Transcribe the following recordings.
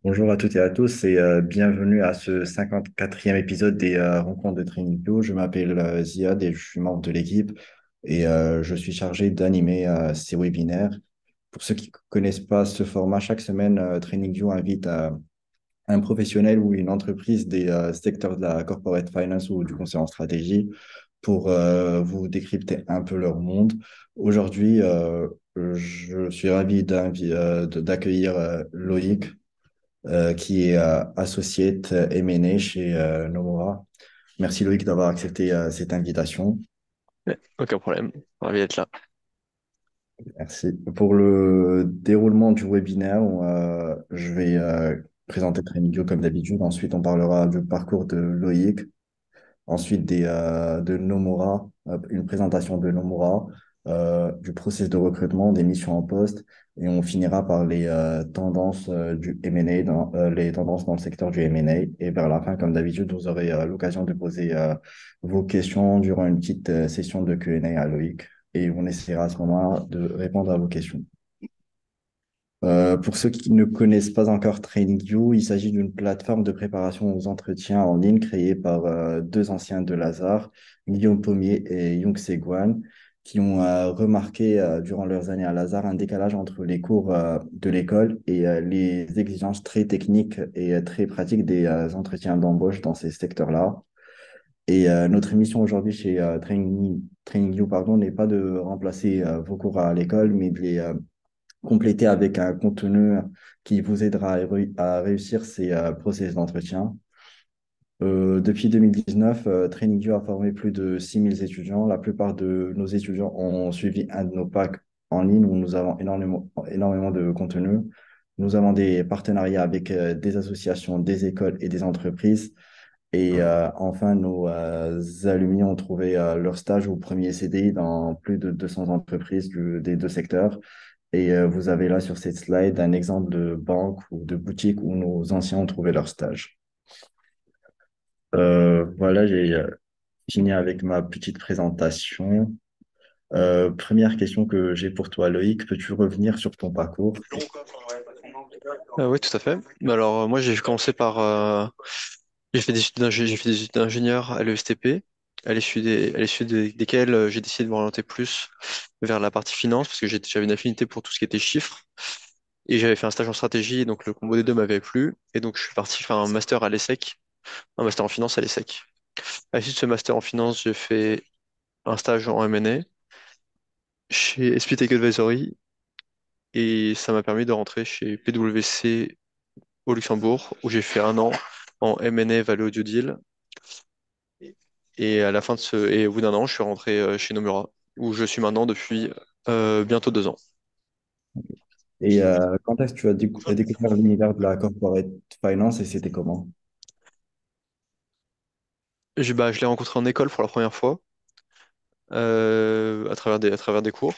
Bonjour à toutes et à tous et bienvenue à ce 54e épisode des rencontres de Training View. Je m'appelle Ziad et je suis membre de l'équipe et je suis chargé d'animer ces webinaires. Pour ceux qui ne connaissent pas ce format, chaque semaine, Training View invite un professionnel ou une entreprise des secteurs de la corporate finance ou du conseil en stratégie pour vous décrypter un peu leur monde. Aujourd'hui, je suis ravi d'accueillir Loïc qui est associate M&A chez Nomura. Merci Loïc d'avoir accepté cette invitation. Ouais, aucun problème, ravi d'être là. Merci. Pour le déroulement du webinaire, je vais présenter Trainingio comme d'habitude. Ensuite, on parlera du parcours de Loïc. Ensuite, de Nomura, une présentation de Nomura, du processus de recrutement, des missions en poste, et on finira par les tendances du M&A, les tendances dans le secteur du M&A. Et vers la fin, comme d'habitude, vous aurez l'occasion de poser vos questions durant une petite session de Q&A à Loïc, et on essaiera à ce moment-là de répondre à vos questions. Pour ceux qui ne connaissent pas encore TrainingView, il s'agit d'une plateforme de préparation aux entretiens en ligne créée par deux anciens de Lazare, Guillaume Pommier et Young Seguan, qui ont remarqué durant leurs années à Lazare un décalage entre les cours de l'école et les exigences très techniques et très pratiques des entretiens d'embauche dans ces secteurs-là. Et notre mission aujourd'hui chez TrainingView, pardon, n'est pas de remplacer vos cours à l'école, mais de les complété avec un contenu qui vous aidera à réussir ces process d'entretien. Depuis 2019, TrainingView a formé plus de 6000 étudiants. La plupart de nos étudiants ont suivi un de nos packs en ligne où nous avons énormément de contenu. Nous avons des partenariats avec des associations, des écoles et des entreprises. Et enfin, nos alumni ont trouvé leur stage ou premier CDI dans plus de 200 entreprises des deux secteurs. Et vous avez là sur cette slide un exemple de banque ou de boutique où nos anciens ont trouvé leur stage. Voilà, j'ai fini avec ma petite présentation. Première question que j'ai pour toi, Loïc, peux-tu revenir sur ton parcours? Oui, tout à fait. Alors, moi, j'ai commencé par. J'ai fait des études d'ingénieur à l'ESTP, desquelles j'ai décidé de m'orienter plus vers la partie finance, parce que j'avais une affinité pour tout ce qui était chiffres. Et j'avais fait un stage en stratégie, et donc le combo des deux m'avait plu. Et donc, je suis parti faire un master à l'ESSEC, un master en finance à l'ESSEC. À l'issue de ce master en finance, j'ai fait un stage en M&A chez SP Tech Advisory, et ça m'a permis de rentrer chez PwC au Luxembourg, où j'ai fait un an en M&A Value Due Deal. Et à la fin de et au bout d'un an, je suis rentré chez Nomura, où je suis maintenant depuis bientôt 2 ans. Et quand est-ce que tu as découvert l'univers de la corporate finance et c'était comment? Je l'ai rencontré en école pour la première fois, à travers des cours.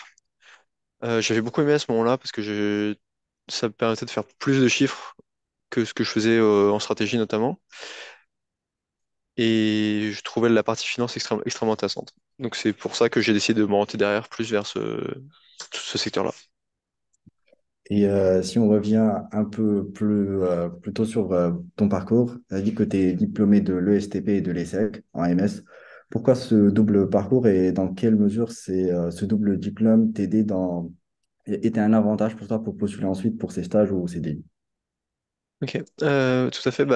J'avais beaucoup aimé à ce moment-là parce que ça me permettait de faire plus de chiffres que ce que je faisais en stratégie notamment. Et je trouvais la partie finance extrêmement intéressante. Donc c'est pour ça que j'ai décidé de m'orienter derrière plus vers ce secteur-là. Et si on revient un peu plutôt sur ton parcours, tu as dit que tu es diplômé de l'ESTP et de l'ESSEC en MS. Pourquoi ce double parcours et dans quelle mesure ce double diplôme était un avantage pour toi pour postuler ensuite pour ces stages ou CDI? Ok, tout à fait.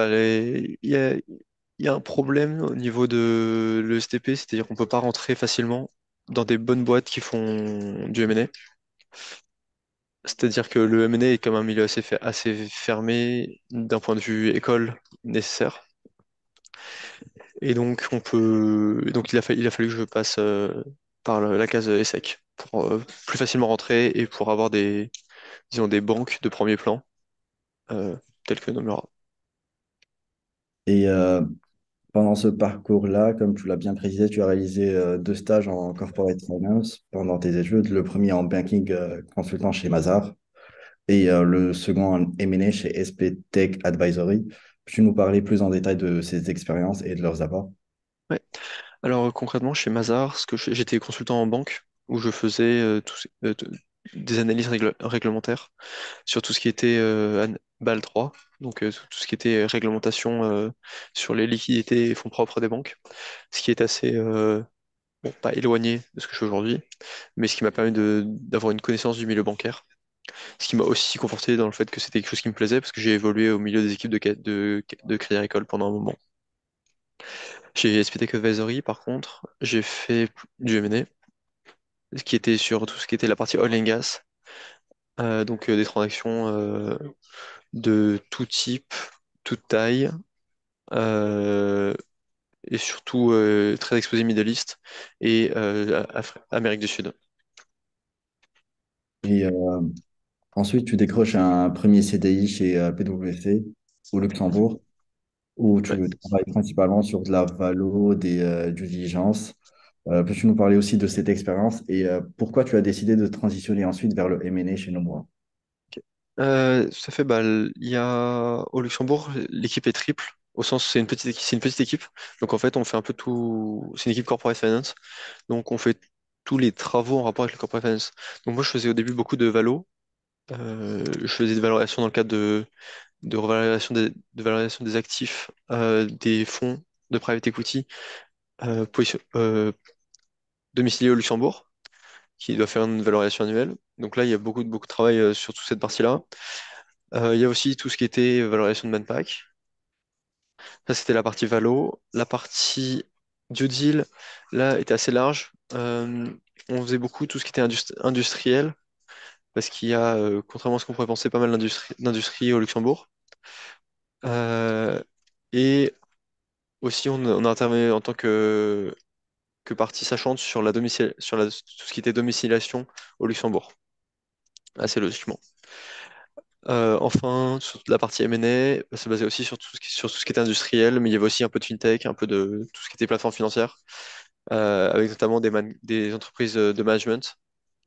Il y a un problème au niveau de l'ESTP, c'est-à-dire qu'on peut pas rentrer facilement dans des bonnes boîtes qui font du M&A. C'est-à-dire que le M&A est comme un milieu assez fermé d'un point de vue école nécessaire. Et donc il a fallu que je passe par la case ESSEC pour plus facilement rentrer et pour avoir disons, des banques de premier plan euh, telles que Nomura. Et pendant ce parcours-là, comme tu l'as bien précisé, tu as réalisé deux stages en corporate finance pendant tes études, le premier en banking consultant chez Mazars et le second en M&A chez SP Tech Advisory. Peux-tu nous parler plus en détail de ces expériences et de leurs apports? Ouais. Alors concrètement, chez Mazars, j'étais consultant en banque où je faisais des analyses réglementaires sur tout ce qui était BAL 3, donc tout ce qui était réglementation sur les liquidités et fonds propres des banques, ce qui est assez, bon, pas éloigné de ce que je fais aujourd'hui, mais ce qui m'a permis d'avoir une connaissance du milieu bancaire, ce qui m'a aussi conforté dans le fait que c'était quelque chose qui me plaisait, parce que j'ai évolué au milieu des équipes de Crédit Agricole pendant un moment. Chez SPTech Advisory, par contre, j'ai fait du M&A, ce qui était sur tout ce qui était la partie oil and gas, donc des transactions de tout type, toute taille, euh, et surtout très exposé Middle East et Amérique du Sud. Et ensuite, tu décroches un premier CDI chez PwC au Luxembourg, où Ouais. tu travailles principalement sur de la valo, des due diligence. Peux-tu nous parler aussi de cette expérience et pourquoi tu as décidé de transitionner ensuite vers le M&A chez Nomura? Ça fait, bah, il y a au Luxembourg, l'équipe est triple, au sens où c'est une petite équipe. Donc en fait, on fait un peu tout. C'est une équipe corporate finance, donc on fait tous les travaux en rapport avec le corporate finance. Donc moi, je faisais au début beaucoup de valo. Je faisais des valorisations dans le cadre de valorisation des actifs des fonds de private equity domiciliés au Luxembourg, qui doit faire une valorisation annuelle. Donc là, il y a beaucoup de travail sur toute cette partie-là. Il y a aussi tout ce qui était valorisation de manpack. Ça, c'était la partie valo. La partie due deal, là, était assez large. On faisait beaucoup tout ce qui était industriel, parce qu'il y a, contrairement à ce qu'on pourrait penser, pas mal d'industrie au Luxembourg. Euh, et aussi, on a intervenu en tant que partie sachante sur tout ce qui était domiciliation au Luxembourg, assez logiquement. Enfin, sur la partie M&A, ça se basait aussi sur tout ce qui était industriel, mais il y avait aussi un peu de fintech, un peu de tout ce qui était plateforme financière, avec notamment des entreprises de management,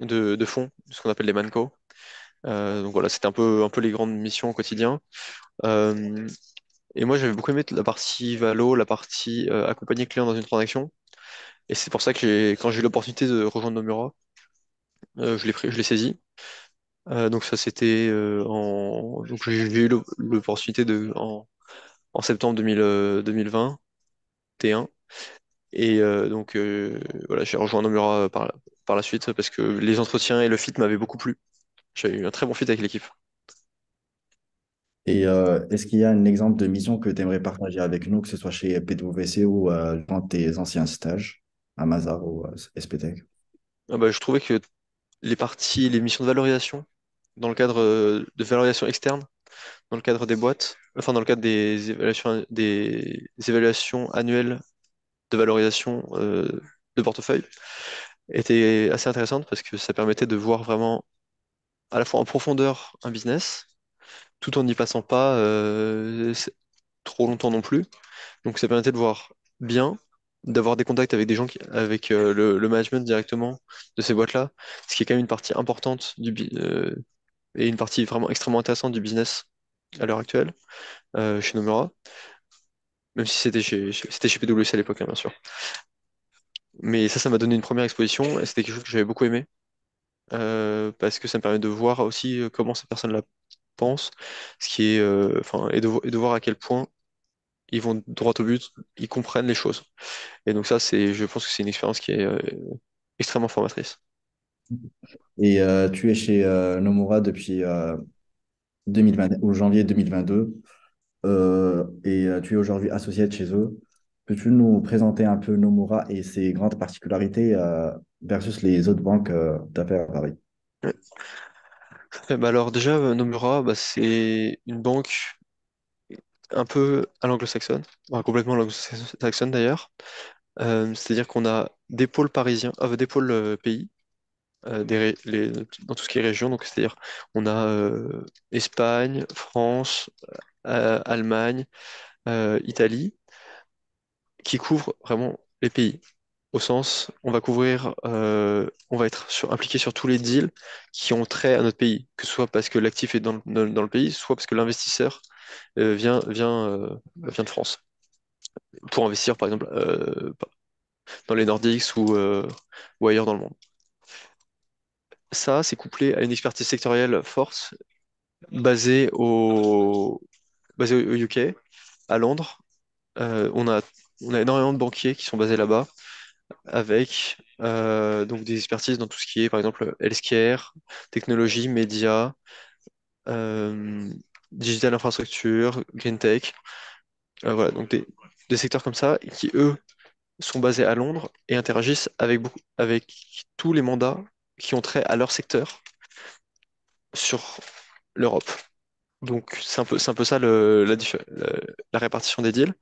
de fonds, ce qu'on appelle les manco. Donc voilà, c'était un peu les grandes missions au quotidien. Euh, et moi, j'avais beaucoup aimé la partie valo, la partie accompagner le client dans une transaction. Et c'est pour ça que quand j'ai eu l'opportunité de rejoindre Nomura, je l'ai saisi. Donc ça, c'était donc j'ai eu l'opportunité en septembre 2021. Et donc voilà, j'ai rejoint Nomura par la suite parce que les entretiens et le fit m'avaient beaucoup plu. J'ai eu un très bon fit avec l'équipe. Et est-ce qu'il y a un exemple de mission que tu aimerais partager avec nous, que ce soit chez PwC ou dans tes anciens stages à Mazars ou SPTech? Ah bah, je trouvais que les missions de valorisation, dans le cadre de valorisation externe, dans le cadre des boîtes, enfin dans le cadre des évaluations annuelles de valorisation de portefeuille, étaient assez intéressantes parce que ça permettait de voir vraiment à la fois en profondeur un business, tout en n'y passant pas trop longtemps non plus. Donc ça permettait de voir bien, d'avoir des contacts avec des gens avec le management directement de ces boîtes-là, ce qui est quand même une partie importante et une partie vraiment extrêmement intéressante du business à l'heure actuelle chez Nomura, même si c'était chez PwC à l'époque, hein, bien sûr. Mais ça m'a donné une première exposition et c'était quelque chose que j'avais beaucoup aimé parce que ça me permet de voir aussi comment ces personnes-là pensent, ce qui est, enfin, et de voir à quel point ils vont droit au but, ils comprennent les choses. Et donc ça, je pense que c'est une expérience qui est extrêmement formatrice. Et tu es chez Nomura depuis 2020, au janvier 2022 et tu es aujourd'hui associé chez eux. Peux-tu nous présenter un peu Nomura et ses grandes particularités versus les autres banques d'affaires à Paris? Ouais. Bah alors déjà, Nomura, bah, c'est une banque un peu à l'anglo-saxonne, enfin, complètement à l'anglo-saxonne d'ailleurs. C'est-à-dire qu'on a des pôles parisiens, des pôles pays, dans tout ce qui est région. Donc c'est-à-dire on a Espagne, France, Allemagne, Italie, qui couvrent vraiment les pays. Au sens, on va être impliqué sur tous les deals qui ont trait à notre pays, que ce soit parce que l'actif est dans le pays, soit parce que l'investisseur vient de France pour investir, par exemple, dans les Nordiques ou ailleurs dans le monde. Ça, c'est couplé à une expertise sectorielle forte basé au, basé au UK, à Londres. On a énormément de banquiers qui sont basés là-bas, avec donc des expertises dans tout ce qui est, par exemple, healthcare, technologie, médias, euh, digital infrastructure, green tech. Voilà, donc des secteurs comme ça qui, eux, sont basés à Londres et interagissent avec tous les mandats qui ont trait à leur secteur sur l'Europe. Donc c'est un peu ça la répartition des deals.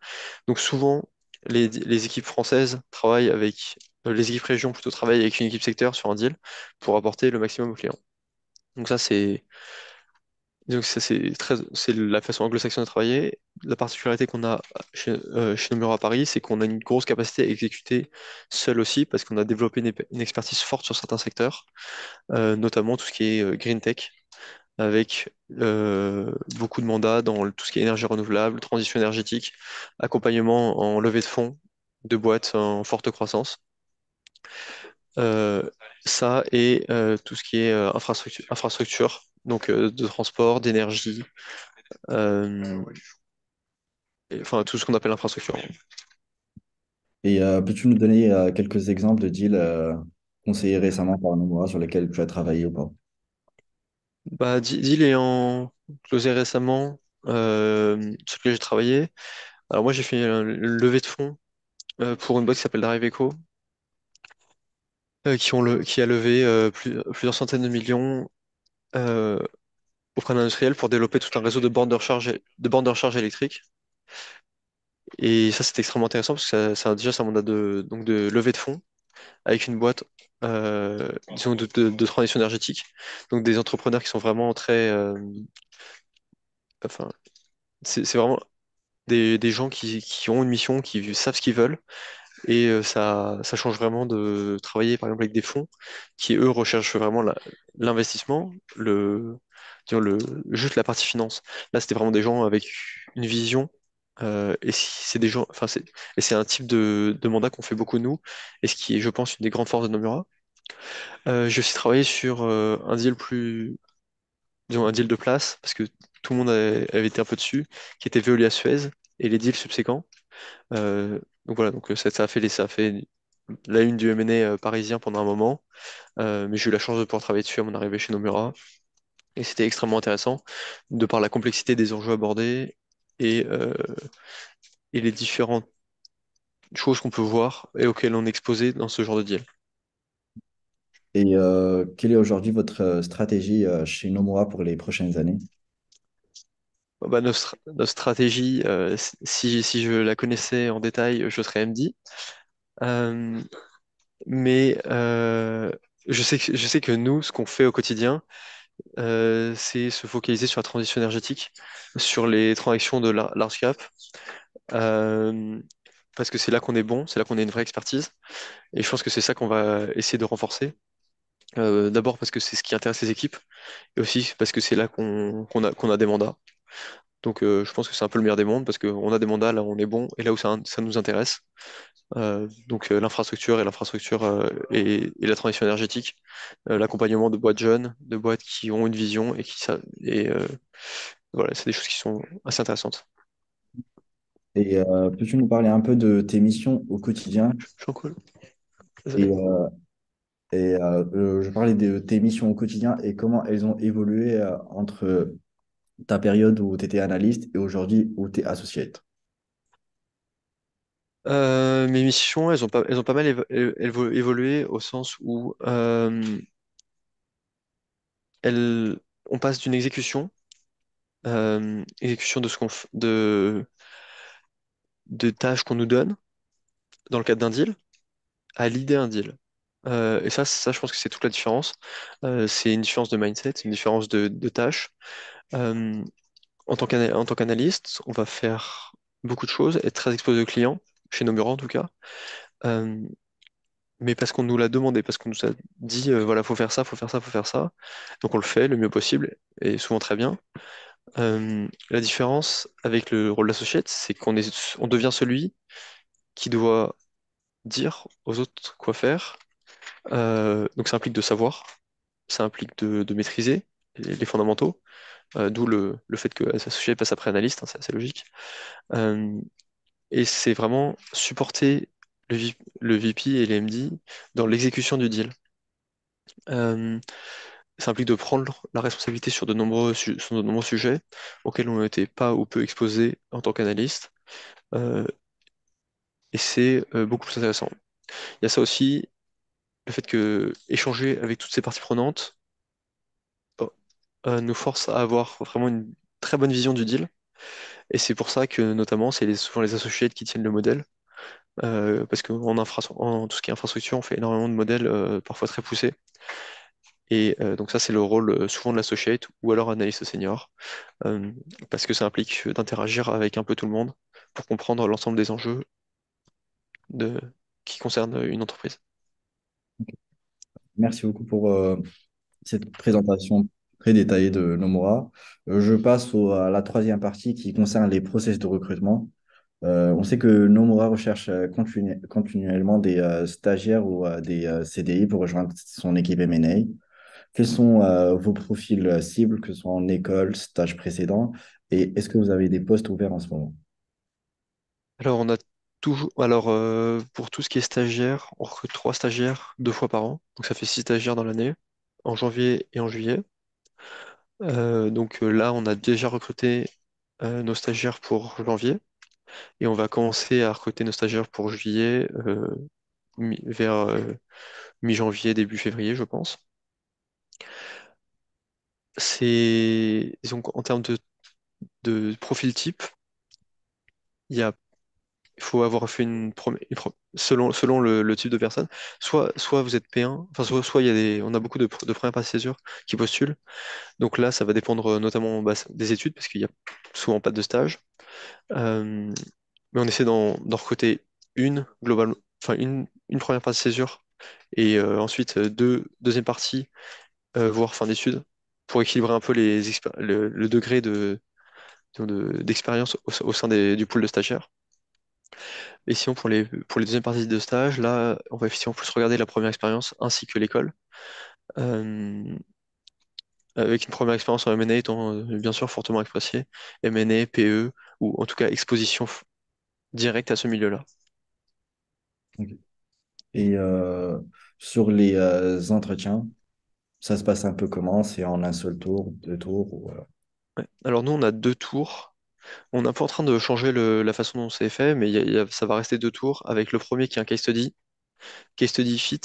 Donc souvent, les équipes françaises travaillent avec, les équipes régions plutôt travaillent avec une équipe secteur sur un deal pour apporter le maximum aux clients. Donc ça c'est la façon anglo-saxonne de travailler. La particularité qu'on a chez Nomura à Paris, c'est qu'on a une grosse capacité à exécuter seul aussi parce qu'on a développé une expertise forte sur certains secteurs, notamment tout ce qui est green tech, avec beaucoup de mandats dans tout ce qui est énergie renouvelable, transition énergétique, accompagnement en levée de fonds de boîtes en forte croissance. Euh, Ça et tout ce qui est infrastructure, donc de transport, d'énergie, euh, enfin tout ce qu'on appelle infrastructure. Et peux-tu nous donner quelques exemples de deals conseillés récemment par Nomura sur lesquels tu as travaillé ou pas? Bah, deal ayant closé récemment, sur lequel j'ai travaillé. Alors moi j'ai fait une levée de fonds pour une boîte qui s'appelle Drive Echo, qui a levé plusieurs centaines de millions euh, auprès d'industriels pour développer tout un réseau de bornes de recharge électriques. Et ça, c'est extrêmement intéressant parce que déjà, c'est un mandat donc de levée de fonds avec une boîte disons de transition énergétique. Donc des entrepreneurs qui sont vraiment très... enfin, c'est vraiment des gens qui ont une mission, qui savent ce qu'ils veulent. Et ça change vraiment de travailler, par exemple, avec des fonds qui, eux, recherchent vraiment l'investissement, disons juste la partie finance. Là, c'était vraiment des gens avec une vision. Et si c'est des gens, enfin, et c'est un type de mandat qu'on fait beaucoup nous, et ce qui est, je pense, une des grandes forces de Nomura. J'ai aussi travaillé sur un deal disons, un deal de place, parce que tout le monde avait été un peu dessus, qui était Veolia Suez, et les deals subséquents. Donc voilà, donc ça a fait la une du M&A parisien pendant un moment, mais j'ai eu la chance de pouvoir travailler dessus à mon arrivée chez Nomura, et c'était extrêmement intéressant de par la complexité des enjeux abordés et, euh, et les différentes choses qu'on peut voir et auxquelles on est exposé dans ce genre de deal. Et quelle est aujourd'hui votre stratégie chez Nomura pour les prochaines années? Bah, notre stratégie, si je la connaissais en détail, je serais MD. Euh, mais je sais que nous, ce qu'on fait au quotidien, c'est se focaliser sur la transition énergétique, sur les transactions de large cap, euh, parce que c'est là qu'on est bon, c'est là qu'on a une vraie expertise, et je pense que c'est ça qu'on va essayer de renforcer. D'abord parce que c'est ce qui intéresse les équipes, et aussi parce que c'est là qu'on a des mandats. Donc je pense que c'est un peu le meilleur des mondes, parce qu'on a des mandats là où on est bon, et là où ça nous intéresse. Donc l'infrastructure et la transition énergétique, l'accompagnement de boîtes jeunes, de boîtes qui ont une vision voilà, c'est des choses qui sont assez intéressantes. Et peux-tu nous parler un peu de tes missions au quotidien? Je suis en call. Et, Désolé. je parlais de tes missions au quotidien et comment elles ont évolué entre ta période où tu étais analyste et aujourd'hui où tu es associate. Mes missions, elles ont pas mal évolué au sens où on passe d'une exécution de de tâches qu'on nous donne dans le cadre d'un deal, à l'idée un deal. Et ça, je pense que c'est toute la différence. C'est une différence de mindset, c'est une différence de tâches. Euh, en tant qu'analyste, on va faire beaucoup de choses, être très exposé aux clients, chez nos bureaux en tout cas. Euh, mais parce qu'on nous l'a demandé, parce qu'on nous a dit, voilà, faut faire ça, faut faire ça, faut faire ça. Donc on le fait le mieux possible, et souvent très bien. La différence avec le rôle d'associate, c'est on devient celui qui doit dire aux autres quoi faire. Donc ça implique de savoir, ça implique de maîtriser les fondamentaux, d'où le fait que associé passe après analyste, hein, c'est assez logique. Euh, et c'est vraiment supporter le VP et les MD dans l'exécution du deal. Euh, Ça implique de prendre la responsabilité sur de nombreux sujets auxquels on n'était pas ou peu exposé en tant qu'analyste. Euh, et c'est beaucoup plus intéressant. Il y a ça aussi, le fait que échanger avec toutes ces parties prenantes nous force à avoir vraiment une très bonne vision du deal. Et c'est pour ça que notamment, souvent les associés qui tiennent le modèle. Parce en tout ce qui est infrastructure, on fait énormément de modèles parfois très poussés. Et donc ça, c'est le rôle souvent de l'associate ou alors analyste senior, euh, parce que ça implique d'interagir avec un peu tout le monde pour comprendre l'ensemble des enjeux de... qui concernent une entreprise. Merci beaucoup pour cette présentation très détaillée de Nomura. Je passe à la troisième partie qui concerne les process de recrutement. On sait que Nomura recherche continuellement des stagiaires ou des CDI pour rejoindre son équipe M&A. Quels sont vos profils cibles, que ce soit en école, stage précédent, et est-ce que vous avez des postes ouverts en ce moment? Alors, pour tout ce qui est stagiaire, on recrute 3 stagiaires 2 fois par an, donc ça fait 6 stagiaires dans l'année, en janvier et en juillet. Là, on a déjà recruté nos stagiaires pour janvier et on va commencer à recruter nos stagiaires pour juillet vers mi-janvier, début février, je pense. Donc, en termes de profil type, il y a, il faut avoir fait selon le type de personne. Soit vous êtes P1, enfin, soit on a beaucoup de premières parties de césure qui postulent. Donc là, ça va dépendre notamment bah, des études parce qu'il y a souvent pas de stage. Euh, mais on essaie d'en recruter enfin une première partie de césure et ensuite deuxième partie, voire fin d'études, pour équilibrer un peu le degré d'expérience au sein du pool de stagiaires. Et sinon, pour les deuxièmes parties de stage, là, on va effectivement plus regarder la première expérience ainsi que l'école. Euh, Avec une première expérience en M&A étant bien sûr fortement appréciée, M&A, PE, ou en tout cas exposition directe à ce milieu-là. Ok. Et sur les entretiens, ça se passe un peu comment? C'est en un seul tour, deux tours Ouais. Alors nous, on a 2 tours. On est un peu en train de changer la façon dont c'est fait, mais ça va rester 2 tours, avec le premier qui est un case study fit,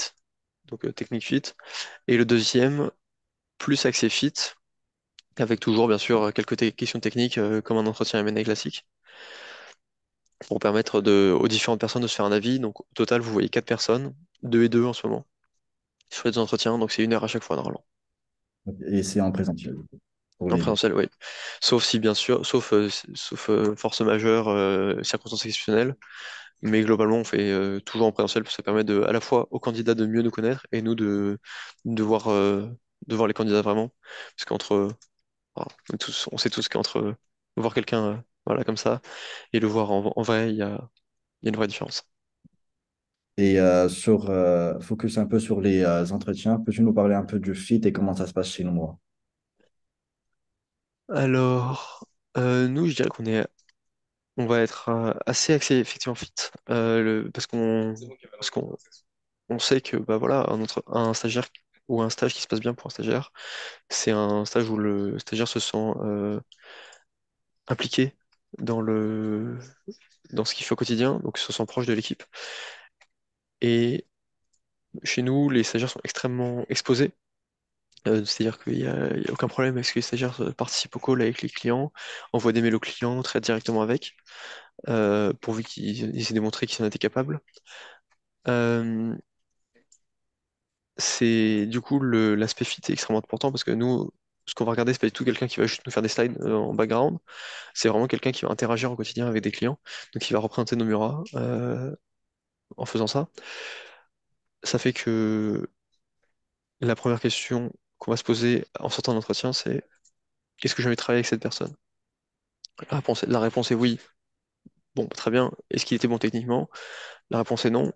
donc technique fit, et le deuxième plus axé fit, avec toujours bien sûr quelques questions techniques comme un entretien M&A classique, pour permettre aux différentes personnes de se faire un avis. Donc au total, vous voyez 4 personnes, 2 et 2 en ce moment, sur les entretiens, donc c'est 1 heure à chaque fois normalement. et c'est en présentiel pour En les deux. présentiel, oui. Sauf si bien sûr, sauf force majeure, circonstances exceptionnelles. Mais globalement, on fait toujours en présentiel parce que ça permet à la fois aux candidats de mieux nous connaître et nous de voir, euh, de voir les candidats vraiment. Parce voilà, on sait tous qu'entre voir quelqu'un voilà, comme ça et le voir en vrai, il y a une vraie différence. Et focus un peu sur les entretiens, peux-tu nous parler un peu du fit et comment ça se passe chez nous, moi? Alors, nous, je dirais on va être assez axé effectivement fit, parce qu'on on sait que bah voilà, un stagiaire ou un stage qui se passe bien pour un stagiaire, c'est un stage où le stagiaire se sent impliqué dans dans ce qu'il fait au quotidien, donc se sent proche de l'équipe. Et chez nous, les stagiaires sont extrêmement exposés. C'est-à-dire qu'il y a aucun problème avec ce que les stagiaires participent au call avec les clients, envoient des mails aux clients, traitent directement avec, pourvu qu'ils aient démontré qu'ils en étaient capables. Euh, du coup, l'aspect fit est extrêmement important parce que nous, ce qu'on va regarder, c'est pas du tout quelqu'un qui va juste nous faire des slides en background. C'est vraiment quelqu'un qui va interagir au quotidien avec des clients, donc qui va représenter Nomura en faisant ça. Ça fait que la première question qu'on va se poser en sortant d'entretien, c'est est-ce que j'ai envie de travailler avec cette personne? La réponse est oui. Bon, très bien. Est-ce qu'il était bon techniquement? La réponse est non.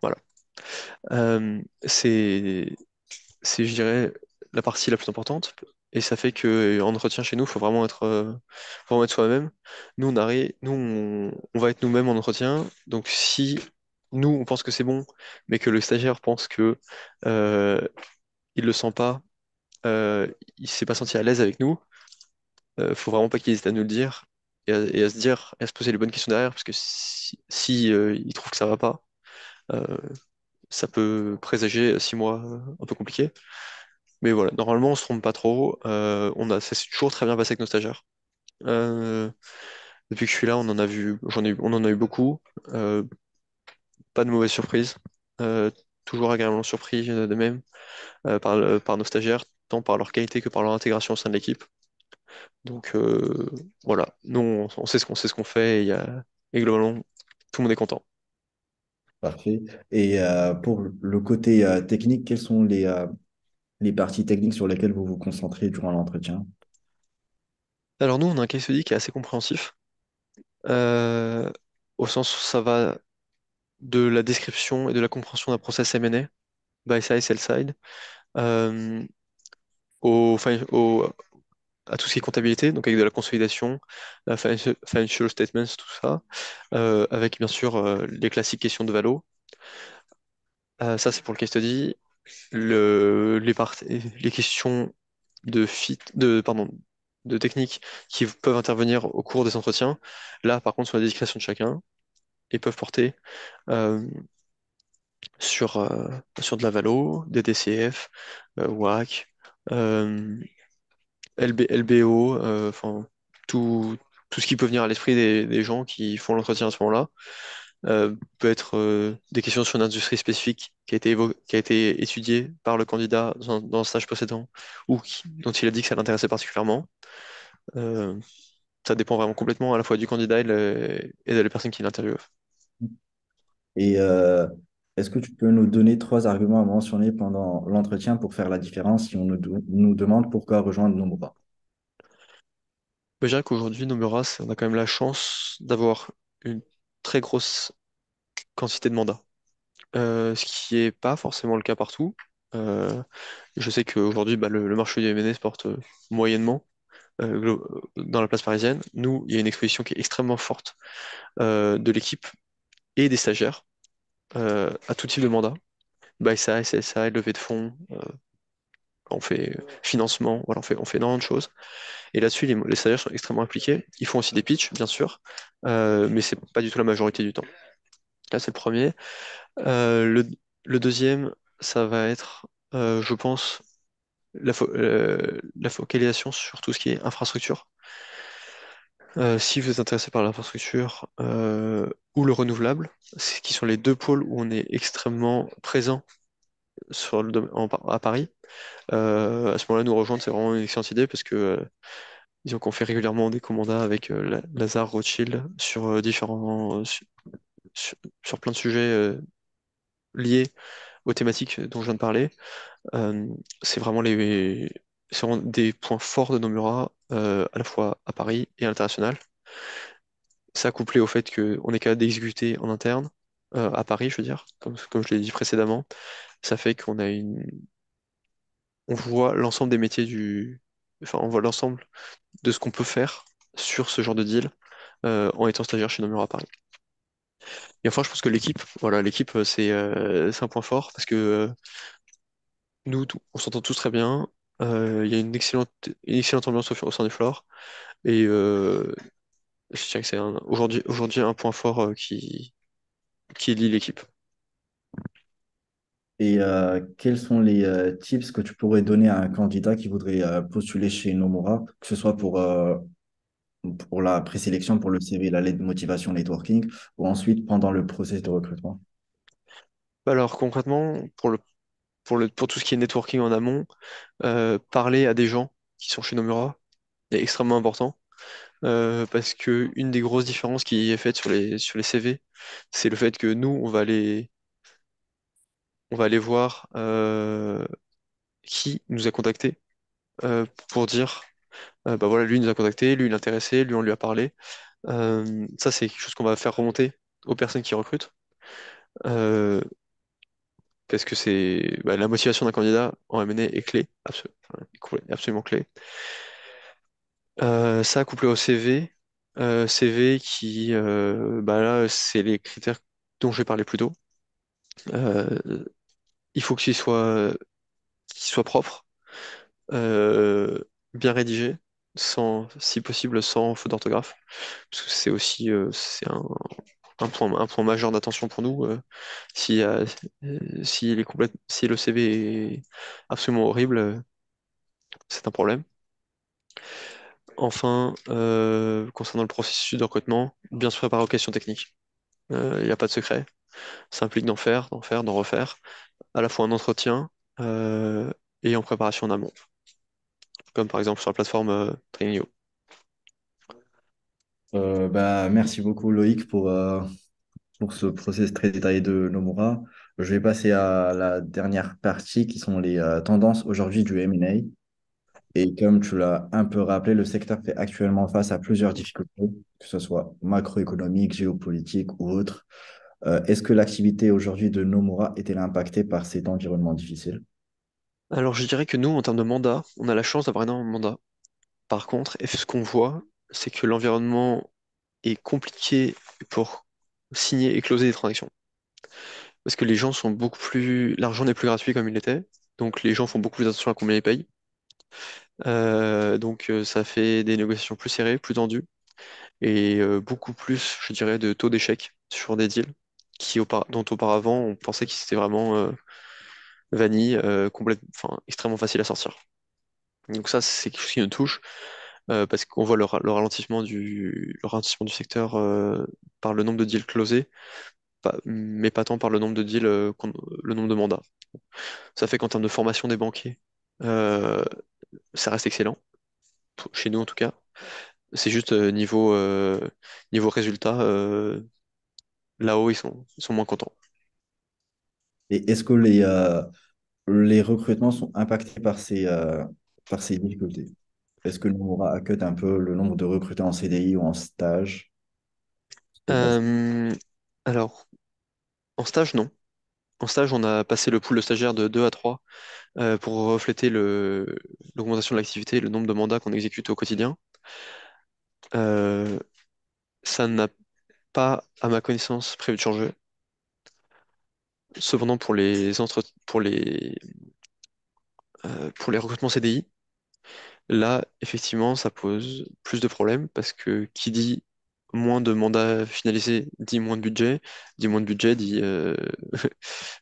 Voilà. Euh, c'est, je dirais, la partie la plus importante. et ça fait que en entretien chez nous, faut vraiment être soi-même. On va être nous-mêmes en entretien. Donc si nous, on pense que c'est bon, mais que le stagiaire pense que euh, il le sent pas, il s'est pas senti à l'aise avec nous, faut vraiment pas qu'il hésite à nous le dire et à se dire, et à se poser les bonnes questions derrière, parce que si il trouve que ça va pas, euh, ça peut présager 6 mois un peu compliqués. Mais voilà, normalement, on se trompe pas trop. Ça s'est toujours très bien passé avec nos stagiaires. Euh, Depuis que je suis là, on en a eu beaucoup. Euh, Pas de mauvaises surprises. Euh, Toujours agréablement surpris de même par nos stagiaires, tant par leur qualité que par leur intégration au sein de l'équipe. Donc voilà, nous sait ce qu'on fait et globalement, tout le monde est content. Parfait. Et pour le côté technique, quelles sont les parties techniques sur lesquelles vous vous concentrez durant l'entretien? Alors nous, on a un case study qui est assez compréhensif, euh, au sens où ça va de la description et de la compréhension d'un process M&A, buy side, sell side, euh, à tout ce qui est comptabilité, donc avec de la consolidation, la financial statements, tout ça, avec bien sûr les classiques questions de valo. Ça, c'est pour le case study. Les questions pardon, de technique qui peuvent intervenir au cours des entretiens, là, par contre, sur la discrétion de chacun, et peuvent porter euh, sur de la valo, des DCF, WAC, euh, LBO, enfin tout, tout ce qui peut venir à l'esprit des gens qui font l'entretien à ce moment-là. Peut être des questions sur une industrie spécifique qui a été étudiée par le candidat dans un stage précédent ou dont il a dit que ça l'intéressait particulièrement. Euh, Ça dépend vraiment complètement à la fois du candidat et de la personne qui l'interviewe. Et est-ce que tu peux nous donner trois arguments à mentionner pendant l'entretien pour faire la différence si on nous demande pourquoi rejoindre Nomura? Je dirais qu'aujourd'hui, Nomura, on a quand même la chance d'avoir une très grosse quantité de mandats. Ce qui n'est pas forcément le cas partout. Euh, je sais qu'aujourd'hui, bah, le marché du M&A se porte moyennement dans la place parisienne. Nous, il y a une exposition qui est extrêmement forte de l'équipe et des stagiaires à tout type de mandat. Buy side, sell side, levée de fonds, on fait financement, voilà, on fait énormément de choses. Et là-dessus, les stagiaires sont extrêmement impliqués. Ils font aussi des pitchs, bien sûr, mais c'est pas du tout la majorité du temps. Là, c'est le premier. Le deuxième, ça va être, je pense, la focalisation sur tout ce qui est infrastructure. Si vous êtes intéressé par l'infrastructure ou le renouvelable, qui sont les deux pôles où on est extrêmement présent à Paris, à ce moment-là, nous rejoindre, c'est vraiment une excellente idée parce que disons qu'on fait régulièrement des commandats avec Lazare, Rothschild sur sur, sur plein de sujets liés aux thématiques dont je viens de parler. Euh, c'est vraiment c'est vraiment des points forts de Nomura, à la fois à Paris et à l'international. Ça couplé au fait qu'on est capable d'exécuter en interne, à Paris, je veux dire, comme je l'ai dit précédemment, ça fait on voit l'ensemble des métiers enfin, on voit l'ensemble de ce qu'on peut faire sur ce genre de deal en étant stagiaire chez Nomura à Paris. Et enfin, je pense que l'équipe, c'est un point fort parce que on s'entend tous très bien. Il y a une excellente ambiance au sein du floor. Et je dirais que c'est aujourd'hui un point fort qui lie l'équipe. Et quels sont les tips que tu pourrais donner à un candidat qui voudrait postuler chez Nomura, que ce soit pour la présélection, pour le CV, la lettre de motivation, networking, ou ensuite pendant le process de recrutement? Alors concrètement, pour tout ce qui est networking en amont, parler à des gens qui sont chez Nomura est extrêmement important. Parce que une des grosses différences qui est faite sur les CV, c'est le fait que nous, on va aller voir qui nous a contactés pour dire, bah voilà, lui nous a contactés, lui il est intéressé, lui on lui a parlé. Ça, c'est quelque chose qu'on va faire remonter aux personnes qui recrutent. Euh, parce que c'est bah, la motivation d'un candidat en M&A est clé, enfin, absolument clé. Ça couplé au CV, CV qui, bah là, c'est les critères dont j'ai parlé plus tôt. Euh, il faut qu'il soit propre, euh, bien rédigé, si possible, sans faute d'orthographe, parce que c'est aussi un point majeur d'attention pour nous. Si le CV est absolument horrible, c'est un problème. Enfin, concernant le processus de recrutement, bien se préparer aux questions techniques. Il n'y a pas de secret. Ça implique d'en refaire, à la fois en entretien euh, et en préparation en amont, comme par exemple sur la plateforme Trainio. Bah, merci beaucoup Loïc pour ce process très détaillé de Nomura. Je vais passer à la dernière partie qui sont les tendances aujourd'hui du M&A. Et comme tu l'as un peu rappelé, le secteur fait actuellement face à plusieurs difficultés, que ce soit macroéconomiques, géopolitiques ou autres. Est-ce que l'activité aujourd'hui de Nomura est-elle impactée par cet environnement difficile? Alors je dirais que nous, en termes de mandat, on a la chance d'avoir énormément de mandats. Par contre, et ce qu'on voit, c'est que l'environnement est compliqué pour signer et closer des transactions. Parce que les gens sont beaucoup plus... L'argent n'est plus gratuit comme il l'était. Donc les gens font beaucoup plus attention à combien ils payent. Ça fait des négociations plus serrées, plus tendues. Et beaucoup plus, je dirais, de taux d'échec sur des deals dont auparavant on pensait qu'ils étaient vraiment vanille, enfin, extrêmement facile à sortir. Donc ça, c'est quelque chose qui nous touche parce qu'on voit le ralentissement du secteur par le nombre de deals closés, mais pas tant par le nombre de deals, le nombre de mandats. Ça fait qu'en termes de formation des banquiers, euh, ça reste excellent, chez nous en tout cas. C'est juste niveau résultat, là-haut, ils sont moins contents. Et est-ce que les recrutements sont impactés par ces difficultés? Est-ce que Nomura cut un peu le nombre de recrutés en CDI ou en stage? C'est pas- Euh, alors, en stage, non. En stage, on a passé le pool de stagiaires de 2 à 3 pour refléter l'augmentation de l'activité et le nombre de mandats qu'on exécute au quotidien. Euh, Ça n'a pas, à ma connaissance, prévu de changer. Cependant, pour les recrutements CDI, là, effectivement, ça pose plus de problèmes parce que qui dit moins de mandats finalisés dit moins de budget dit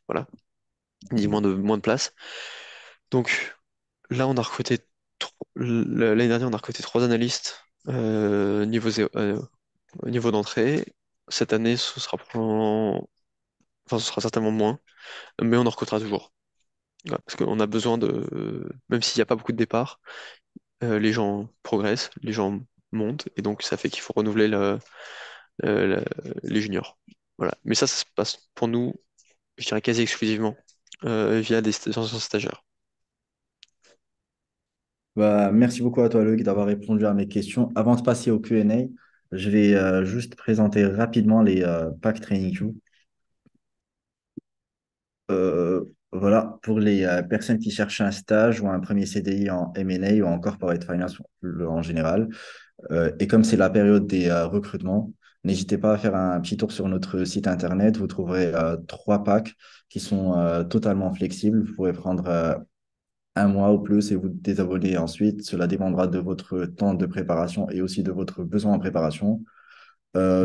voilà, dit moins de place. Donc là, l'année dernière, on a recruté 3 analystes au niveau d'entrée. Cette année, ce sera certainement moins, mais on en recrutera toujours. Voilà, parce qu'on a besoin même s'il n'y a pas beaucoup de départs, les gens progressent, les gens montent, et donc ça fait qu'il faut renouveler euh, la- les juniors. Voilà. Mais ça se passe pour nous, je dirais quasi exclusivement, via des anciens stagiaires. Bah, merci beaucoup à toi, Loïc, d'avoir répondu à mes questions. Avant de passer au Q&A, je vais juste présenter rapidement les packs TrainingView. Voilà, pour les personnes qui cherchent un stage ou un premier CDI en M&A ou en corporate finance en général. Et comme c'est la période des recrutements, n'hésitez pas à faire un petit tour sur notre site internet. Vous trouverez 3 packs qui sont totalement flexibles. Vous pourrez prendre un mois ou plus et vous désabonner ensuite. Cela dépendra de votre temps de préparation et aussi de votre besoin en préparation.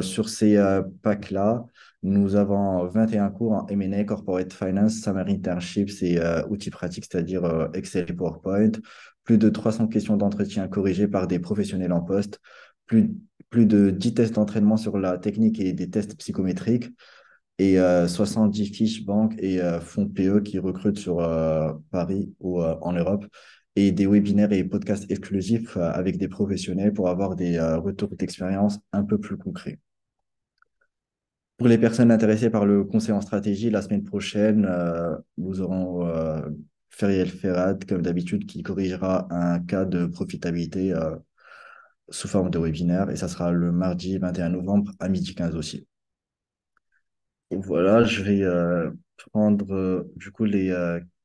Sur ces packs-là, nous avons 21 cours en M&A, Corporate Finance, Summer Internships et outils pratiques, c'est-à-dire Excel et PowerPoint. Plus de 300 questions d'entretien corrigées par des professionnels en poste. Plus, plus de 10 tests d'entraînement sur la technique et des tests psychométriques et 70 fiches banques et fonds PE qui recrutent sur Paris ou en Europe et des webinaires et podcasts exclusifs avec des professionnels pour avoir des retours d'expérience un peu plus concrets. Pour les personnes intéressées par le conseil en stratégie, la semaine prochaine, nous aurons Feriel Ferrad, comme d'habitude, qui corrigera un cas de profitabilité sous forme de webinaire et ça sera le mardi 21 novembre à 12h15 aussi. Voilà, je vais prendre du coup les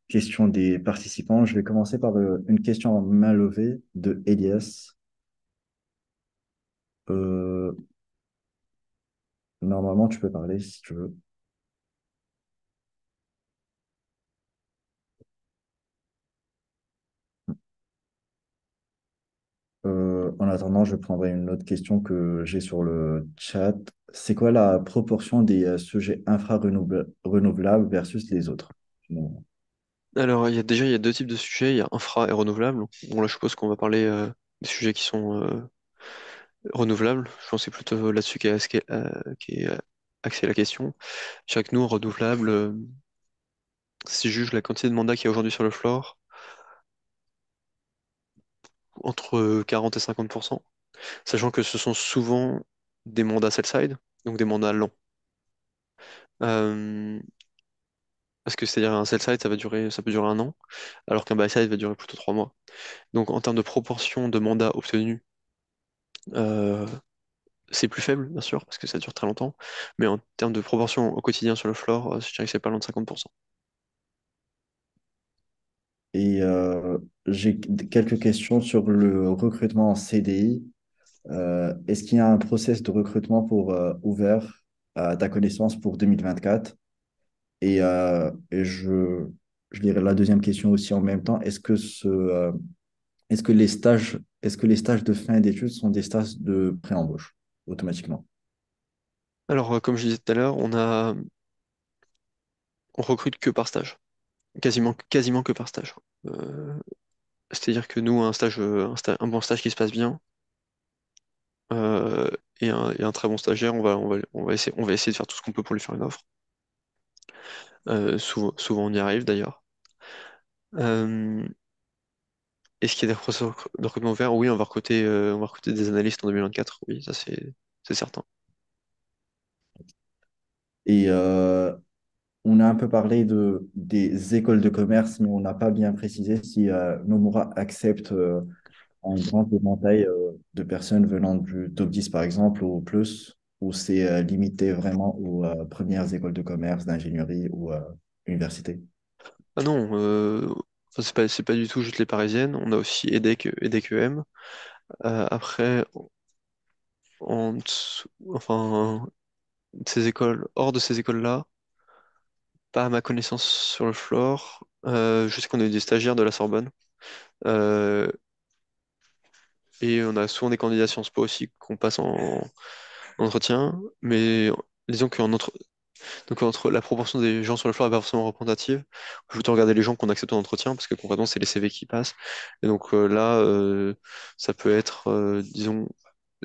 questions des participants. Je vais commencer par une question en main levée de Elias. Euh, Normalement, tu peux parler si tu veux. En attendant, je prendrai une autre question que j'ai sur le chat. C'est quoi la proportion des sujets infra-renouvelables versus les autres? Bon. Alors, il y a deux types de sujets, il y a infra et renouvelable. Bon, là, je suppose qu'on va parler des sujets qui sont renouvelables. Je pense que c'est plutôt là-dessus qu'est axée la question. Chaque nous, renouvelable, si je juge la quantité de mandats qu'il y a aujourd'hui sur le floor, entre 40 et 50%, sachant que ce sont souvent des mandats sell-side, donc des mandats longs. Euh, Parce que c'est-à-dire un sell-side, ça peut durer un an, alors qu'un buy-side va durer plutôt 3 mois. Donc en termes de proportion de mandats obtenus, euh, c'est plus faible, bien sûr, parce que ça dure très longtemps, mais en termes de proportion au quotidien sur le floor, je dirais que c'est pas loin de 50%. Et j'ai quelques questions sur le recrutement en CDI. Est-ce qu'il y a un process de recrutement ouvert à ta connaissance pour 2024? Je dirais la deuxième question aussi en même temps. Est-ce que les stages de fin d'études sont des stages de pré-embauche automatiquement? Alors, comme je disais tout à l'heure, on recrute que par stage, quasiment que par stage. Euh, C'est-à-dire que nous, un bon stage qui se passe bien, euh, et un très bon stagiaire, on va essayer de faire tout ce qu'on peut pour lui faire une offre. Souvent, on y arrive d'ailleurs. Euh, Est-ce qu'il y a des processus de recrutement ouverts? Oui, on va recruter des analystes en 2024. Oui, ça c'est certain. Et on a un peu parlé des écoles de commerce, mais on n'a pas bien précisé si Nomura accepte un grand éventail de personnes venant du top 10 par exemple, ou plus, ou c'est limité vraiment aux premières écoles de commerce, d'ingénierie ou universités. Ah non, enfin, c'est pas du tout juste les parisiennes. On a aussi EDEC EM. Après, enfin, hors de ces écoles-là, pas à ma connaissance sur le floor. Je sais qu'on a eu des stagiaires de la Sorbonne. Euh, et on a souvent des candidats Sciences Po aussi qu'on passe en entretien. Mais disons donc entre la proportion des gens sur le floor n'est pas forcément représentative. Je vais plutôt regarder les gens qu'on accepte en entretien parce que concrètement, c'est les CV qui passent. Et donc là, ça peut être, disons,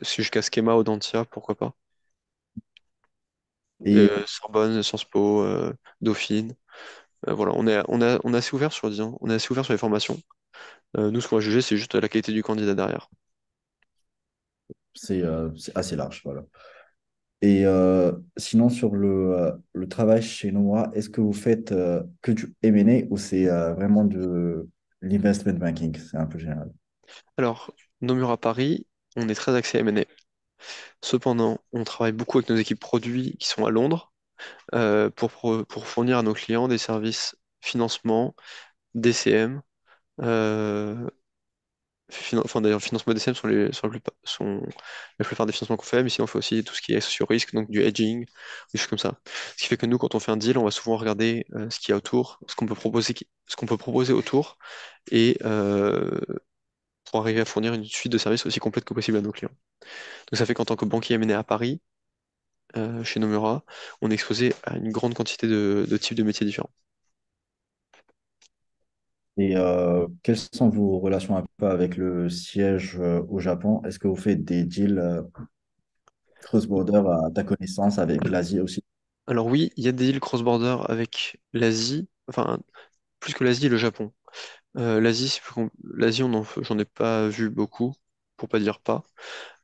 si jusqu'à Schema ou Dentia, pourquoi pas. Et Sorbonne, Sciences Po, Dauphine. Voilà, on est assez ouvert sur, disons, on est assez ouvert sur les formations. Nous, ce qu'on va juger, c'est juste la qualité du candidat derrière. c'est assez large, voilà. Et sinon, sur le travail chez Nomura, est-ce que vous faites que du M&A ou c'est vraiment de l'investment banking? C'est un peu général. Alors, Nomura Paris, on est très axé M&A. Cependant, on travaille beaucoup avec nos équipes produits qui sont à Londres pour fournir à nos clients des services financement, DCM, euh, enfin d'ailleurs, financement et DCM sont la plupart des financements qu'on fait, mais sinon on fait aussi tout ce qui est sur risque, donc du hedging, des choses comme ça. Ce qui fait que nous, quand on fait un deal, on va souvent regarder ce qu'il y a autour, ce qu'on peut proposer autour, et pour arriver à fournir une suite de services aussi complète que possible à nos clients. Donc ça fait qu'en tant que banquier M&A à Paris, chez Nomura, on est exposé à une grande quantité de types de métiers différents. Et quelles sont vos relations un peu avec le siège au Japon? Est-ce que vous faites des deals cross-border à ta connaissance avec l'Asie aussi? Alors oui, il y a des deals cross-border avec l'Asie, enfin plus que l'Asie et le Japon. L'Asie, l'Asie, j'en ai pas vu beaucoup, pour pas dire pas.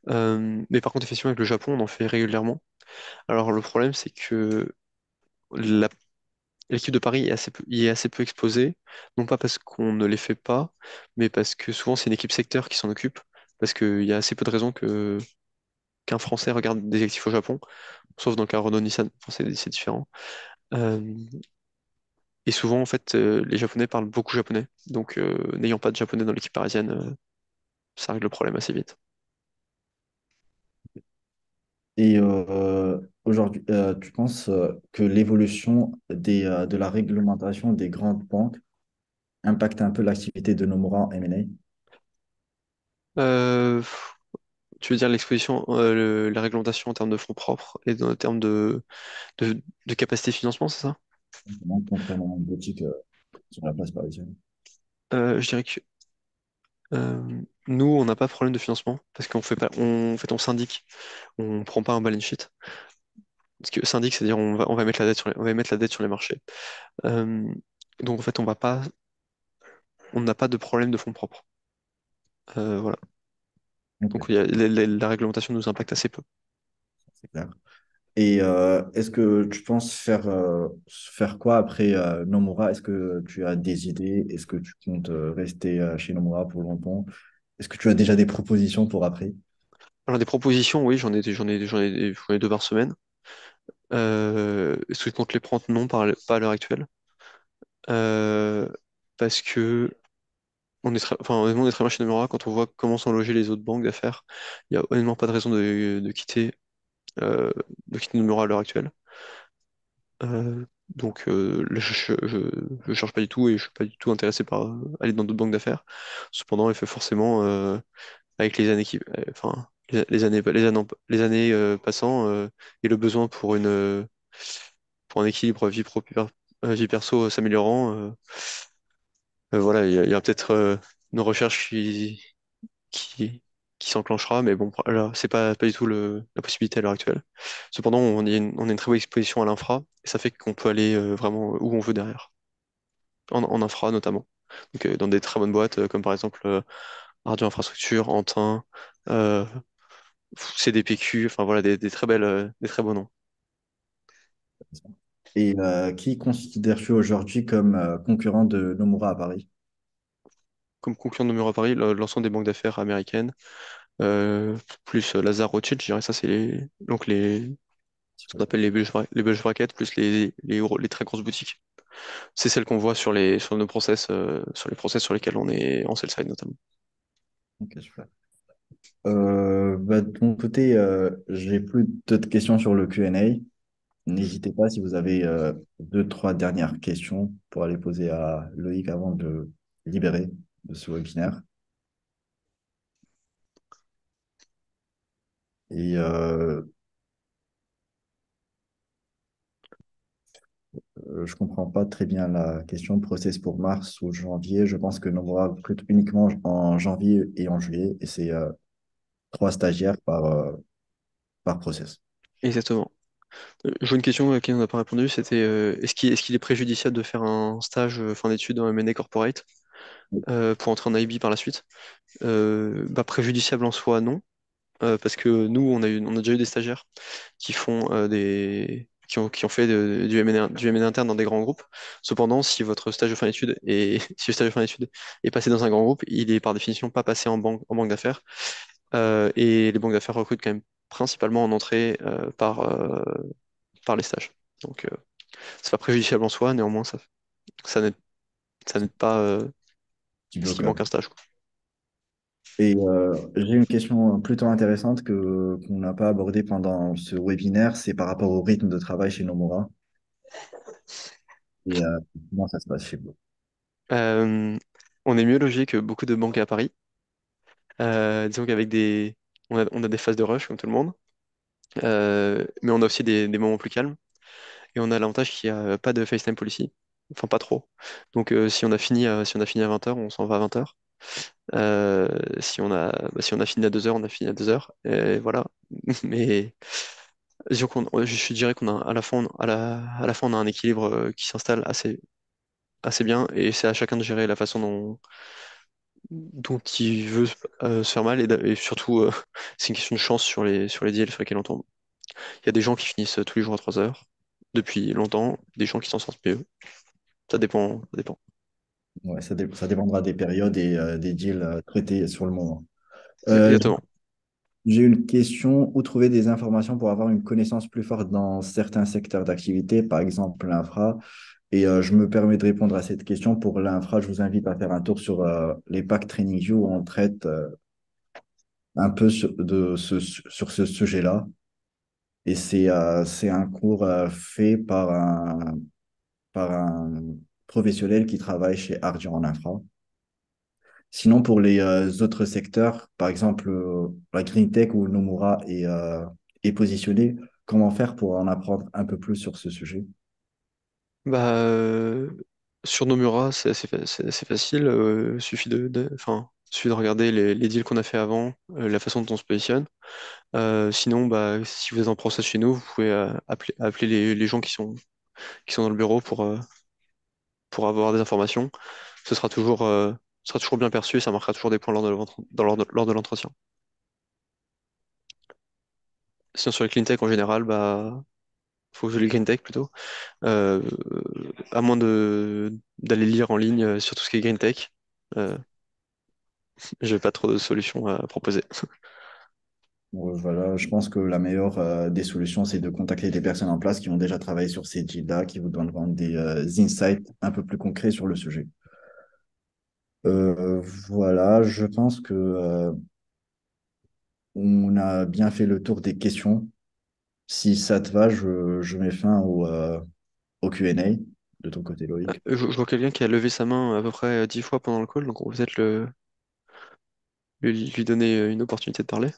Mais par contre, effectivement, avec le Japon, on en fait régulièrement. Alors le problème, c'est que la- l'équipe de Paris y est assez peu exposée, non pas parce qu'on ne les fait pas, mais parce que souvent c'est une équipe secteur qui s'en occupe, parce qu'il y a assez peu de raisons qu'un Français regarde des actifs au Japon, sauf dans le cas Renault-Nissan, enfin, c'est différent. Euh, et souvent, en fait, les Japonais parlent beaucoup japonais, donc n'ayant pas de Japonais dans l'équipe parisienne, ça règle le problème assez vite. Et aujourd'hui, tu penses que l'évolution de la réglementation des grandes banques impacte un peu l'activité de Nomura en M&A? Euh, Tu veux dire l'exposition, la réglementation en termes de fonds propres et en termes de capacité de financement, c'est ça? Contrairement à une boutique sur la place parisienne. Je dirais que nous, on n'a pas de problème de financement parce qu'on fait pas, en fait, on syndique, on prend pas un balance sheet. Parce que syndic, c'est-à-dire on va mettre la dette on va mettre la dette sur les marchés. Euh, donc en fait, on n'a pas de problème de fonds propres. Voilà. Donc Ok, la réglementation nous impacte assez peu. c'est clair. Et est-ce que tu penses faire quoi après Nomura? Est-ce que tu as des idées? Est-ce que tu comptes rester chez Nomura pour longtemps? Est-ce que tu as déjà des propositions pour après? Alors des propositions, oui, j'en ai deux par semaine. Est-ce que je compte les prendre? Non, pas à l'heure actuelle. Euh, Parce que honnêtement, on est très bien chez Nomura quand on voit comment sont logées les autres banques d'affaires. Il n'y a honnêtement pas de raison euh, de quitter Nomura à l'heure actuelle. Donc là, je cherche pas du tout et je suis pas du tout intéressé par aller dans d'autres banques d'affaires. Cependant, il fait forcément avec les années enfin les années passant et le besoin pour un équilibre vie perso s'améliorant. Voilà, il y a peut-être une recherche qui, qui s'enclenchera, mais bon, là, c'est pas du tout la possibilité à l'heure actuelle. Cependant, on a une très bonne exposition à l'infra, et ça fait qu'on peut aller vraiment où on veut derrière, en infra notamment. Donc, dans des très bonnes boîtes, comme par exemple Ardian Infrastructure, Antin, euh, CDPQ, enfin voilà, des très beaux noms. Et qui considères-tu aujourd'hui comme concurrent de Nomura à Paris? Comme concurrent de Mur à Paris, l'ensemble des banques d'affaires américaines, euh, plus Lazare Rothschild, je dirais ça, donc ce qu'on appelle les bulge brackets, plus les très grosses boutiques. C'est celle qu'on voit sur nos process, sur les process sur lesquels on est en sell side notamment. Ok, super. Bah, de mon côté, j'ai plus d'autres questions sur le Q&A. N'hésitez pas si vous avez deux, trois dernières questions pour aller poser à Loïc avant de libérer de ce webinaire. Et je comprends pas très bien la question. Process pour mars ou janvier. Je pense que Nomura recrute uniquement en janvier et en juillet. Et c'est trois stagiaires par process. Exactement. J'ai une question à laquelle on n'a pas répondu, c'était est-ce qu'il est préjudiciable de faire un stage fin d'études en M&A corporate pour entrer en IB par la suite? Bah, préjudiciable en soi, non. Parce que nous, on a déjà eu des stagiaires qui ont fait du M&A interne dans des grands groupes. Cependant, si votre stage de fin d'études si le stage de fin d'études est passé dans un grand groupe, il est par définition pas passé en banque d'affaires. Et les banques d'affaires recrutent quand même principalement en entrée par les stages. Donc, c'est pas préjudiciable en soi, néanmoins, ça n'aide ça n'aide pas Petit parce qu'il manque bloc-up. un stage, quoi. Et j'ai une question plutôt intéressante qu'on n'a pas abordée pendant ce webinaire, c'est par rapport au rythme de travail chez Nomura et comment ça se passe chez vous. Euh, on est mieux logé que beaucoup de banques à Paris. Disons qu'avec on a des phases de rush comme tout le monde. Mais on a aussi des moments plus calmes. Et on a l'avantage qu'il n'y a pas de FaceTime policy. Enfin, pas trop. Donc, si on a fini à 20h, on s'en va à 20h. Si on a fini à 2h, on a fini à 2h. Et voilà. Mais disons je dirais qu'on a, à la fin, on a un équilibre qui s'installe assez bien. Et c'est à chacun de gérer la façon dont il veut se faire mal. Et surtout, c'est une question de chance sur les deals sur lesquels on tombe. Il y a des gens qui finissent tous les jours à 3h depuis longtemps, des gens qui s'en sortent mieux. Ça dépend, ça dépend. Ouais, ça dépendra des périodes et des deals traités sur le moment. Euh, Exactement. J'ai une question. Où trouver des informations pour avoir une connaissance plus forte dans certains secteurs d'activité, par exemple l'infra? Et je me permets de répondre à cette question. Pour l'infra, je vous invite à faire un tour sur les packs TradingView où on traite un peu sur ce sujet-là. Et c'est un cours fait par un professionnel qui travaille chez Ardian en infra. Sinon, pour les autres secteurs, par exemple, la Green Tech où Nomura est positionné, comment faire pour en apprendre un peu plus sur ce sujet? Bah, sur Nomura, c'est assez facile. Suffit enfin, suffit de regarder les deals qu'on a fait avant, la façon dont on se positionne. Sinon, bah, si vous êtes en process chez nous, vous pouvez appeler les gens qui sont dans le bureau pour avoir des informations. Ce sera toujours bien perçu et ça marquera toujours des points lors de l'entretien. Sinon, sur les clean tech en général, bah, faut jouer les green tech plutôt. Euh, à moins d'aller lire en ligne sur tout ce qui est green tech, euh, j'ai pas trop de solutions à proposer. Voilà, je pense que la meilleure des solutions, c'est de contacter des personnes en place qui ont déjà travaillé sur ces deals-là, qui vous donneront des insights un peu plus concrets sur le sujet. Voilà, je pense que on a bien fait le tour des questions. Si ça te va, je mets fin au Q&A de ton côté, Loïc. Je vois quelqu'un qui a levé sa main à peu près 10 fois pendant le call, donc on va peut-être lui donner une opportunité de parler.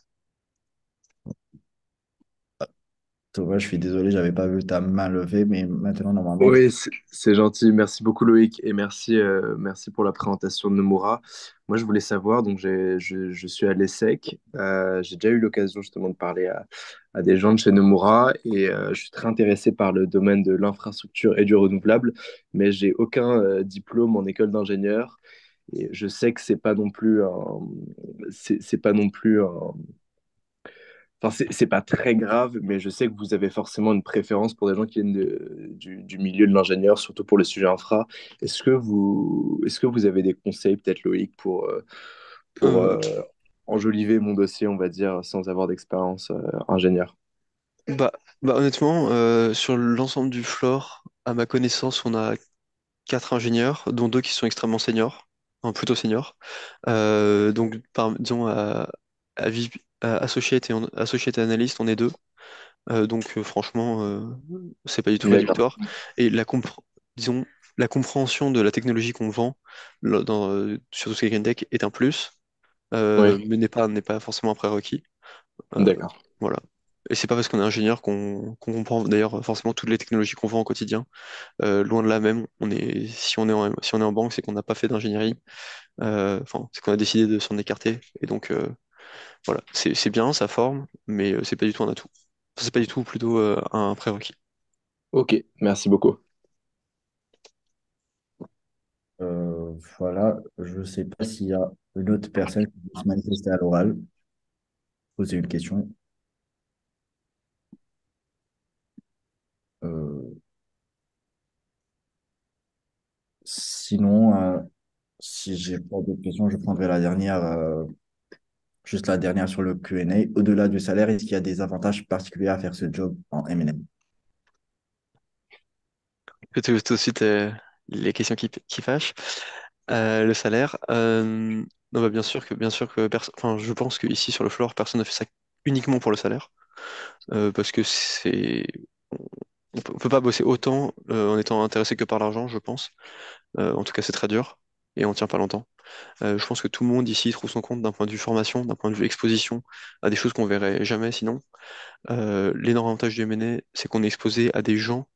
Thomas, je suis désolé, j'avais pas vu ta main levée, mais maintenant, normalement, Oui, c'est gentil. Merci beaucoup Loïc et merci, merci pour la présentation de Nomura. Moi, je voulais savoir, donc je suis à l'ESSEC. J'ai déjà eu l'occasion justement de parler à des gens de chez Nomura et je suis très intéressé par le domaine de l'infrastructure et du renouvelable, mais j'ai aucun diplôme en école d'ingénieur et je sais que c'est pas non plus Enfin, c'est pas très grave, mais je sais que vous avez forcément une préférence pour des gens qui viennent du milieu de l'ingénieur, surtout pour les sujets infra. Est-ce que vous avez des conseils, peut-être Loïc, pour Euh, enjoliver mon dossier, on va dire, sans avoir d'expérience ingénieur? bah, honnêtement, sur l'ensemble du floor, à ma connaissance, on a 4 ingénieurs, dont 2 qui sont extrêmement seniors, enfin, plutôt seniors. Donc, disons, à, VP associate et analyste, on est 2. Donc franchement, c'est pas du tout D'accord. rédhibitoire. Et disons, la compréhension de la technologie qu'on vend sur tout ce qui est green tech est un plus, Oui, mais n'est pas forcément un prérequis. Euh, d'accord. voilà. Et c'est pas parce qu'on est ingénieur qu'on comprend d'ailleurs forcément toutes les technologies qu'on vend au quotidien. Loin de là même, si on est en banque, c'est qu'on n'a pas fait d'ingénierie. Enfin, c'est qu'on a décidé de s'en écarter. Et donc voilà, c'est bien, ça forme, mais c'est pas du tout un atout. Enfin, c'est pas du tout plutôt un prérequis. Ok, merci beaucoup. Voilà, je ne sais pas s'il y a une autre personne qui veut se manifester à l'oral, poser une question. Euh, Sinon, si j'ai pas d'autres questions, je prendrai la dernière, juste la dernière sur le Q&A. Au-delà du salaire, est-ce qu'il y a des avantages particuliers à faire ce job en M&A? Tout de suite, les questions qui fâchent. Le salaire. Non, bah, bien sûr que enfin, je pense que ici sur le floor, personne ne fait ça uniquement pour le salaire. Parce que on peut pas bosser autant en étant intéressé que par l'argent, je pense. En tout cas, c'est très dur et on tient pas longtemps. Je pense que tout le monde ici trouve son compte d'un point de vue formation, d'un point de vue exposition à des choses qu'on verrait jamais sinon. L'énorme avantage du M&A, c'est qu'on est exposé à des gens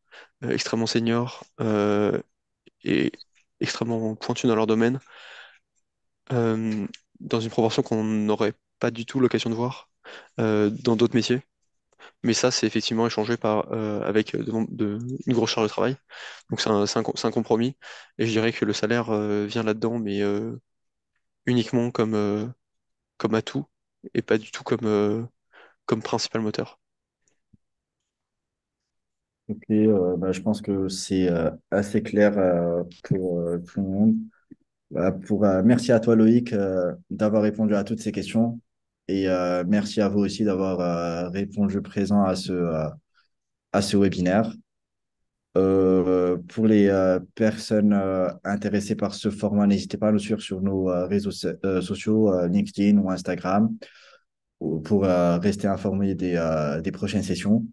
extrêmement seniors et extrêmement pointus dans leur domaine, euh, dans une proportion qu'on n'aurait pas du tout l'occasion de voir dans d'autres métiers. Mais ça, c'est effectivement échangé avec une grosse charge de travail. Donc c'est un compromis. Et je dirais que le salaire vient là-dedans, mais uniquement comme atout et pas du tout comme principal moteur. Ok, bah, je pense que c'est assez clair pour tout le monde. Merci à toi, Loïc, d'avoir répondu à toutes ces questions. Et merci à vous aussi d'avoir répondu présent à ce webinaire. Pour les personnes intéressées par ce format, n'hésitez pas à nous suivre sur nos réseaux sociaux, LinkedIn ou Instagram, pour rester informés des prochaines sessions.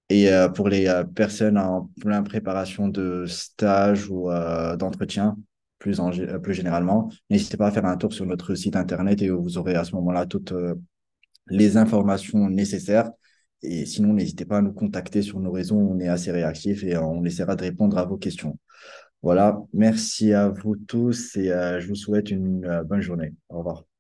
Et pour les personnes en pleine préparation de stage ou d'entretien, plus généralement, n'hésitez pas à faire un tour sur notre site internet et vous aurez à ce moment-là toutes les informations nécessaires. Et sinon, n'hésitez pas à nous contacter sur nos réseaux, on est assez réactifs et on essaiera de répondre à vos questions. Voilà, merci à vous tous et je vous souhaite une bonne journée. Au revoir.